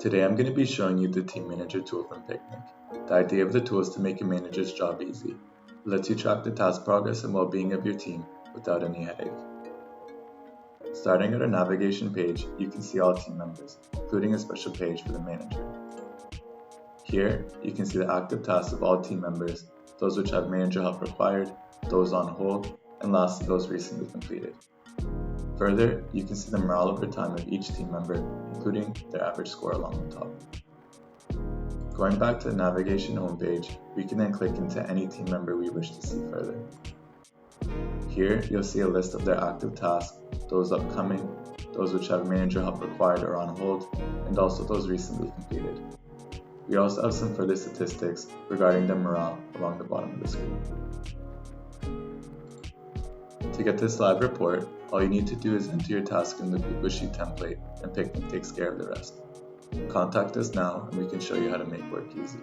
Today I'm going to be showing you the Team Manager tool from Picnic. The idea of the tool is to make a manager's job easy. It lets you track the task progress and well-being of your team without any headache. Starting at our navigation page, you can see all team members, including a special page for the manager. Here, you can see the active tasks of all team members, those which have manager help required, those on hold, and lastly those recently completed. Further, you can see the morale over time of each team member, including their average score along the top. Going back to the navigation homepage, we can then click into any team member we wish to see further. Here, you'll see a list of their active tasks, those upcoming, those which have manager help required or on hold, and also those recently completed. We also have some further statistics regarding their morale along the bottom of the screen. To get this live report, all you need to do is enter your task in the Google Sheet template and Picnic takes care of the rest. Contact us now and we can show you how to make work easy.